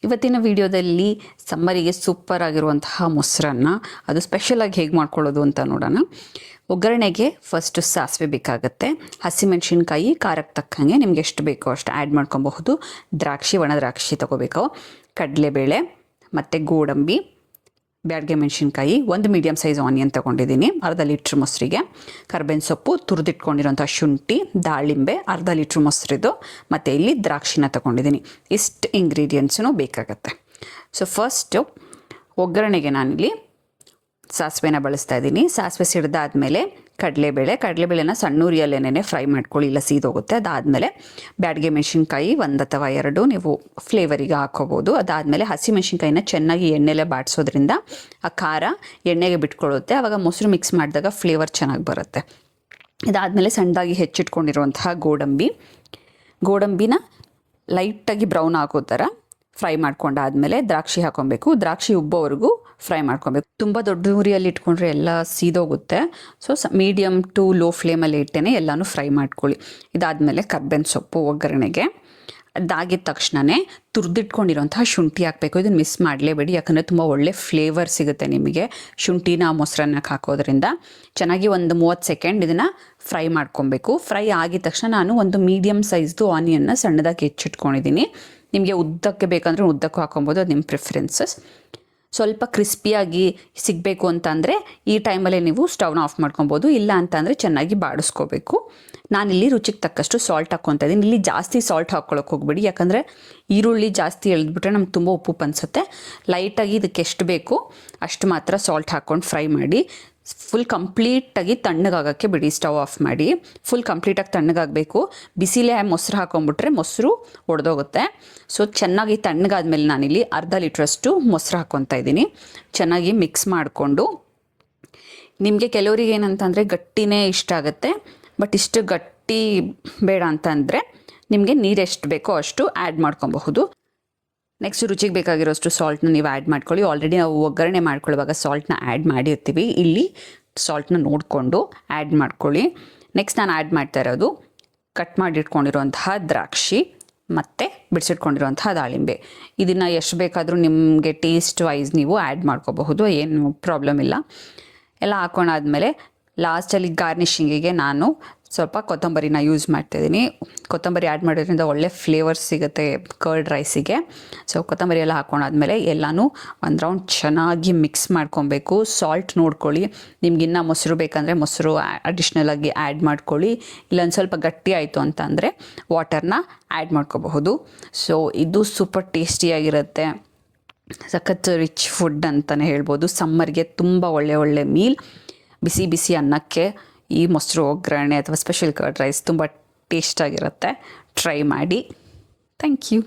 ಇವತ್ತಿನ ವಿಡಿಯೋದಲ್ಲಿ ಸಮ್ಮರಿಗೆ ಸೂಪರ್ ಆಗಿರುವಂತಹ ಮೊಸರನ್ನ ಅದು ಸ್ಪೆಷಲಾಗಿ ಹೇಗೆ ಮಾಡ್ಕೊಳ್ಳೋದು ಅಂತ ನೋಡೋಣ. ಒಗ್ಗರಣೆಗೆ ಫಸ್ಟು ಸಾಸಿವೆ ಬೇಕಾಗುತ್ತೆ, ಹಸಿಮೆಣಸಿನ್ಕಾಯಿ ಖಾರಕ್ಕೆ ತಕ್ಕಂಗೆ ನಿಮ್ಗೆ ಎಷ್ಟು ಬೇಕೋ ಅಷ್ಟು ಆ್ಯಡ್ ಮಾಡ್ಕೊಬಹುದು. ದ್ರಾಕ್ಷಿ, ಒಣ ದ್ರಾಕ್ಷಿ ತೊಗೋಬೇಕು, ಕಡಲೆಬೇಳೆ ಮತ್ತು ಗೋಡಂಬಿ, ಬ್ಯಾಡಗೆ ಮೆಣಸಿನ್ಕಾಯಿ, ಒಂದು ಮೀಡಿಯಮ್ ಸೈಜ್ ಆನಿಯನ್ ತೊಗೊಂಡಿದ್ದೀನಿ, ಅರ್ಧ ಲೀಟ್ರ್ ಮೊಸರಿಗೆ, ಕರ್ಬೇವಿನ ಸೊಪ್ಪು, ತುರಿದಿಟ್ಕೊಂಡಿರೋಂಥ ಶುಂಠಿ, ದಾಳಿಂಬೆ, ಅರ್ಧ ಲೀಟ್ರ್ ಮೊಸರಿದು, ಮತ್ತು ಇಲ್ಲಿ ದ್ರಾಕ್ಷಿನ ತೊಗೊಂಡಿದ್ದೀನಿ. ಇಷ್ಟು ಇಂಗ್ರೀಡಿಯೆಂಟ್ಸೂ ಬೇಕಾಗತ್ತೆ. ಸೊ ಫಸ್ಟು ಒಗ್ಗರಣೆಗೆ ನಾನಿಲ್ಲಿ ಸಾಸಿವೆನ ಬಳಸ್ತಾ ಇದ್ದೀನಿ. ಸಾಸಿವೆ ಸಿಡ್ದಾದ್ಮೇಲೆ ಕಡಲೆಬೇಳೆನ ಸಣ್ಣ ಉರಿಯಲ್ಲೇನೆ ಫ್ರೈ ಮಾಡ್ಕೊಳ್ಳಿ, ಇಲ್ಲ ಸೀದೋಗುತ್ತೆ. ಅದಾದಮೇಲೆ ಬ್ಯಾಡಗೆ ಮೆಣಸಿನ್ಕಾಯಿ 1 ಅಥವಾ 2 ನೀವು ಫ್ಲೇವರಿಗೆ ಹಾಕೋಬೋದು. ಅದಾದಮೇಲೆ ಹಸಿಮೆಣಸಿನ್ಕಾಯಿನ ಚೆನ್ನಾಗಿ ಎಣ್ಣೆಲೆ ಬಾಡಿಸೋದ್ರಿಂದ ಆ ಖಾರ ಎಣ್ಣೆಗೆ ಬಿಟ್ಕೊಳ್ಳುತ್ತೆ, ಆವಾಗ ಮೊಸರು ಮಿಕ್ಸ್ ಮಾಡಿದಾಗ ಫ್ಲೇವರ್ ಚೆನ್ನಾಗಿ ಬರುತ್ತೆ. ಇದಾದಮೇಲೆ ಸಣ್ಣದಾಗಿ ಹೆಚ್ಚಿಟ್ಕೊಂಡಿರುವಂತಹ ಗೋಡಂಬಿನ ಲೈಟಾಗಿ ಬ್ರೌನ್ ಆಗೋ ಥರ ಫ್ರೈ ಮಾಡ್ಕೊಂಡಾದ್ಮೇಲೆ ದ್ರಾಕ್ಷಿ ಹಾಕೊಬೇಕು. ದ್ರಾಕ್ಷಿ ಉಬ್ಬೋವರೆಗೂ ಫ್ರೈ ಮಾಡ್ಕೊಬೇಕು. ತುಂಬ ದೊಡ್ಡ ಉರಿಯಲ್ಲಿ ಇಟ್ಕೊಂಡ್ರೆ ಎಲ್ಲ ಸೀದೋಗುತ್ತೆ. ಸೊ ಮೀಡಿಯಮ್ ಟು ಲೋ ಫ್ಲೇಮಲ್ಲಿ ಇಟ್ಟೇ ಎಲ್ಲನೂ ಫ್ರೈ ಮಾಡ್ಕೊಳ್ಳಿ. ಇದಾದಮೇಲೆ ಕರ್ಬೇವಿನ ಸೊಪ್ಪು ಒಗ್ಗರಣೆಗೆ ಅದಾಗಿದ ತಕ್ಷಣವೇ ತುರಿದಿಟ್ಕೊಂಡಿರೋಂತಹ ಶುಂಠಿ ಹಾಕಬೇಕು. ಇದನ್ನು ಮಿಸ್ ಮಾಡಲೇಬೇಡಿ, ಯಾಕಂದರೆ ತುಂಬ ಒಳ್ಳೆ ಫ್ಲೇವರ್ ಸಿಗುತ್ತೆ ನಿಮಗೆ ಶುಂಠಿನ ಮೊಸರನ್ನಕ್ಕೆ ಹಾಕೋದ್ರಿಂದ. ಚೆನ್ನಾಗಿ ಒಂದು 30 ಸೆಕೆಂಡ್ ಇದನ್ನು ಫ್ರೈ ಮಾಡ್ಕೊಬೇಕು. ಫ್ರೈ ಆಗಿದ ತಕ್ಷಣ ನಾನು ಒಂದು ಮೀಡಿಯಮ್ ಸೈಜ್ದು ಆನಿಯನ್ನ ಸಣ್ಣದಾಗಿ ಹೆಚ್ಚಿಟ್ಕೊಂಡಿದ್ದೀನಿ. ನಿಮಗೆ ಉದ್ದಕ್ಕೆ ಬೇಕಂದ್ರೆ ಉದ್ದಕ್ಕೂ ಹಾಕೊಬೋದು, ಅದು ನಿಮ್ಮ ಪ್ರಿಫರೆನ್ಸಸ್. ಸ್ವಲ್ಪ ಕ್ರಿಸ್ಪಿಯಾಗಿ ಸಿಗಬೇಕು ಅಂತಂದರೆ ಈ ಟೈಮಲ್ಲೇ ನೀವು ಸ್ಟವ್ನ ಆಫ್ ಮಾಡ್ಕೊಬೋದು, ಇಲ್ಲ ಅಂತಂದರೆ ಚೆನ್ನಾಗಿ ಬಾಡಿಸ್ಕೋಬೇಕು. ನಾನಿಲ್ಲಿ ರುಚಿಗೆ ತಕ್ಕಷ್ಟು ಸಾಲ್ಟ್ ಹಾಕ್ಕೊತಾ ಇದ್ದೀನಿ. ಇಲ್ಲಿ ಜಾಸ್ತಿ ಸಾಲ್ಟ್ ಹಾಕ್ಕೊಳಕ್ಕೆ ಹೋಗ್ಬೇಡಿ, ಯಾಕಂದರೆ ಈರುಳ್ಳಿ ಜಾಸ್ತಿ ಎಳೆದ್ಬಿಟ್ರೆ ನಮ್ಗೆ ತುಂಬ ಉಪ್ಪು ಅನಿಸುತ್ತೆ. ಲೈಟಾಗಿ ಇದಕ್ಕೆ ಎಷ್ಟು ಬೇಕು ಅಷ್ಟು ಮಾತ್ರ ಸಾಲ್ಟ್ ಹಾಕ್ಕೊಂಡು ಫ್ರೈ ಮಾಡಿ. ಫುಲ್ ಕಂಪ್ಲೀಟಾಗಿ ತಣ್ಣಗಾಗೋಕ್ಕೆ ಬಿಡಿ, ಸ್ಟವ್ ಆಫ್ ಮಾಡಿ. ಫುಲ್ ಕಂಪ್ಲೀಟಾಗಿ ತಣ್ಣಗಾಗಬೇಕು. ಬಿಸಿಲೇ ಮೊಸರು ಹಾಕೊಂಡ್ಬಿಟ್ರೆ ಮೊಸರು ಒಡೆದೋಗುತ್ತೆ. ಸೊ ಚೆನ್ನಾಗಿ ತಣ್ಣಗಾದ್ಮೇಲೆ ನಾನಿಲ್ಲಿ ಅರ್ಧ ಲೀಟ್ರಷ್ಟು ಮೊಸರು ಹಾಕ್ಕೊತಾ ಇದ್ದೀನಿ. ಚೆನ್ನಾಗಿ ಮಿಕ್ಸ್ ಮಾಡಿಕೊಂಡು, ನಿಮಗೆ ಕೆಲವರಿಗೆ ಏನಂತಂದರೆ ಗಟ್ಟಿನೇ ಇಷ್ಟ ಆಗುತ್ತೆ, ಬಟ್ ಇಷ್ಟು ಗಟ್ಟಿ ಬೇಡ ಅಂತಂದರೆ ನಿಮಗೆ ನೀರು ಎಷ್ಟು ಬೇಕೋ ಅಷ್ಟು ಆ್ಯಡ್ ಮಾಡ್ಕೊಬಹುದು. ನೆಕ್ಸ್ಟ್ ರುಚಿಗೆ ಬೇಕಾಗಿರೋಷ್ಟು ಸಾಲ್ಟ್ನ ನೀವು ಆ್ಯಡ್ ಮಾಡ್ಕೊಳ್ಳಿ. ಆಲ್ರೆಡಿ ನಾವು ಒಗ್ಗರಣೆ ಮಾಡ್ಕೊಳ್ಳುವಾಗ ಸಾಲ್ಟ್ನ ಆ್ಯಡ್ ಮಾಡಿರ್ತೀವಿ, ಇಲ್ಲಿ ಸಾಲ್ಟ್ನ ನೋಡಿಕೊಂಡು ಆ್ಯಡ್ ಮಾಡ್ಕೊಳ್ಳಿ. ನೆಕ್ಸ್ಟ್ ನಾನು ಆ್ಯಡ್ ಮಾಡ್ತಾ ಇರೋದು ಕಟ್ ಮಾಡಿಟ್ಕೊಂಡಿರುವಂತಹ ದ್ರಾಕ್ಷಿ ಮತ್ತು ಬಿಡಿಸಿಟ್ಕೊಂಡಿರುವಂತಹ ದಾಳಿಂಬೆ. ಇದನ್ನು ಎಷ್ಟು ಬೇಕಾದರೂ ನಿಮಗೆ ಟೇಸ್ಟ್ ವೈಸ್ ನೀವು ಆ್ಯಡ್ ಮಾಡ್ಕೋಬಹುದು, ಏನು ಪ್ರಾಬ್ಲಮ್ ಇಲ್ಲ. ಎಲ್ಲ ಹಾಕೊಂಡಾದ್ಮೇಲೆ ಲಾಸ್ಟಲ್ಲಿ ಗಾರ್ನಿಷಿಂಗಿಗೆ ನಾನು ಸ್ವಲ್ಪ ಕೊತ್ತಂಬರಿನ ಯೂಸ್ ಮಾಡ್ತಾಯಿದ್ದೀನಿ. ಕೊತ್ತಂಬರಿ ಆ್ಯಡ್ ಮಾಡೋದ್ರಿಂದ ಒಳ್ಳೆ ಫ್ಲೇವರ್ಸ್ ಸಿಗುತ್ತೆ ಕರ್ಡ್ ರೈಸಿಗೆ. ಸೊ ಕೊತ್ತಂಬರಿ ಎಲ್ಲ ಹಾಕೊಂಡಾದ್ಮೇಲೆ ಎಲ್ಲನೂ ಒಂದು ರೌಂಡ್ ಚೆನ್ನಾಗಿ ಮಿಕ್ಸ್ ಮಾಡ್ಕೊಬೇಕು. ಸಾಲ್ಟ್ ನೋಡ್ಕೊಳ್ಳಿ, ನಿಮ್ಗಿನ್ನ ಮೊಸರು ಬೇಕಂದರೆ ಮೊಸರು ಅಡಿಷ್ನಲಾಗಿ ಆ್ಯಡ್ ಮಾಡ್ಕೊಳ್ಳಿ, ಇಲ್ಲೊಂದು ಸ್ವಲ್ಪ ಗಟ್ಟಿ ಆಯಿತು ಅಂತ ಅಂದರೆ ವಾಟರ್ನ ಆ್ಯಡ್ ಮಾಡ್ಕೋಬಹುದು. ಸೊ ಇದು ಸೂಪರ್ ಟೇಸ್ಟಿಯಾಗಿರುತ್ತೆ, ಸಖತ್ ರಿಚ್ ಫುಡ್ ಅಂತಲೇ ಹೇಳ್ಬೋದು. ಸಮ್ಮರ್ಗೆ ತುಂಬ ಒಳ್ಳೆ ಮೀಲ್. ಬಿಸಿ ಬಿಸಿ ಅನ್ನಕ್ಕೆ ಈ ಮೊಸರು ಒಗ್ಗರಣೆ ಅಥವಾ ಸ್ಪೆಷಲ್ ಕರ್ಡ್ ರೈಸ್ ತುಂಬ ಟೇಸ್ಟಾಗಿರುತ್ತೆ. ಟ್ರೈ ಮಾಡಿ. Thank you.